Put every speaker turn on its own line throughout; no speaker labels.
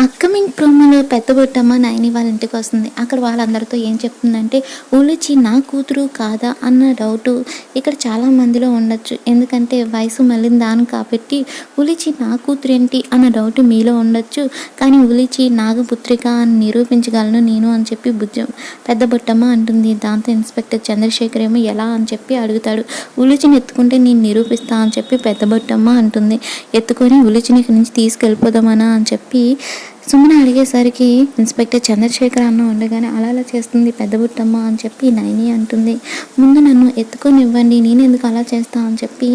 Upcoming ప్రోమోలో పెద్ద బొట్టమ్మ నైని వాళ్ళ ఇంటికి వస్తుంది. అక్కడ వాళ్ళందరితో ఏం చెప్తుందంటే, ఉలిచి నా కూతురు కాదా అన్న డౌటు ఇక్కడ చాలా మందిలో ఉండొచ్చు. ఎందుకంటే వయసు మళ్ళిన దాని కాబట్టి ఉలిచి నా కూతురు ఏంటి అన్న డౌట్ మీలో ఉండొచ్చు. కానీ ఉలిచి నాగపుత్రిక అని నిరూపించగలను నేను అని చెప్పి పెద్ద బొట్టమ్మ అంటుంది. దాంతో ఇన్స్పెక్టర్ చంద్రశేఖర్ ఏమో ఎలా అని చెప్పి అడుగుతాడు. ఉలిచిని ఎత్తుకుంటే నేను నిరూపిస్తా అని చెప్పి పెద్ద బొట్టమ్మ అంటుంది. ఎత్తుకొని ఉలిచిని ఇక్కడి నుంచి తీసుకెళ్ళిపోదామనా అని చెప్పి సుమన అడిగేసరికి ఇన్స్పెక్టర్ చంద్రశేఖర్ అన్న ఉండగానే అలా చేస్తుంది పెద్ద బుట్టమ్మ అని చెప్పి నైని అంటుంది. ముందు నన్ను ఎత్తుకొని ఇవ్వండి, నేను ఎందుకు అలా చేస్తా అని చెప్పి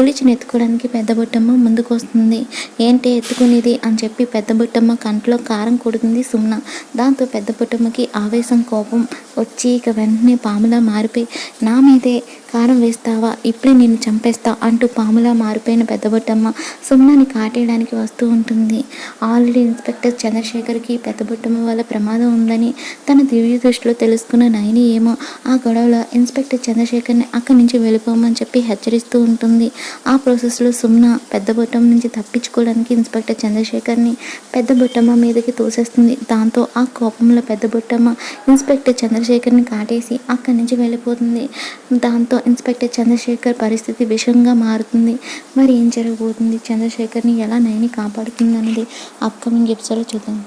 ఉలిచిని ఎత్తుకోవడానికి పెద్ద బుట్టమ్మ ముందుకు వస్తుంది. ఏంటి ఎత్తుకునేది అని చెప్పి పెద్ద బుట్టమ్మ కంట్లో కారం కొడుతుంది సుమన. దాంతో పెద్ద బుట్టమ్మకి ఆవేశం కోపం వచ్చి ఇక వెంటనే పాములా మారిపోయి నా మీదే కారం వేస్తావా, ఇప్పుడే నిన్ను చంపేస్తా అంటూ పాములా మారిపోయిన పెద్ద బుట్టమ్మ సుమనని కాటేయడానికి వస్తూ ఉంటుంది. ఆల్రెడీ ఇన్స్పెక్టర్ చంద్రశేఖర్కి పెద్ద బుట్టమ్మ వల్ల ప్రమాదం ఉందని తన దివ్య దృష్టిలో తెలుసుకున్న నైని ఏమో ఆ గొడవలో ఇన్స్పెక్టర్ చంద్రశేఖర్ని అక్కడి నుంచి వెళ్ళిపోమని చెప్పి హెచ్చరిస్తూ ఉంటుంది. ఆ ప్రాసెస్లో సుమన పెద్ద బుట్టమ్మ నుంచి తప్పించుకోవడానికి ఇన్స్పెక్టర్ చంద్రశేఖర్ని పెద్ద బుట్టమ్మ మీదకి తోసేస్తుంది. దాంతో ఆ కోపంలో పెద్ద బుట్టమ్మ ఇన్స్పెక్టర్ చంద్రశేఖర్ని కాటేసి అక్కడి నుంచి వెళ్ళిపోతుంది. దాంతో ఇన్స్పెక్టర్ చంద్రశేఖర్ పరిస్థితి విషంగా మారుతుంది. మరి ఏం జరగబోతుంది, చంద్రశేఖర్ని ఎలా నైని కాపాడుతుంది అనేది అప్కమింగ్ ఎపిసోడ్లో చూద్దాం.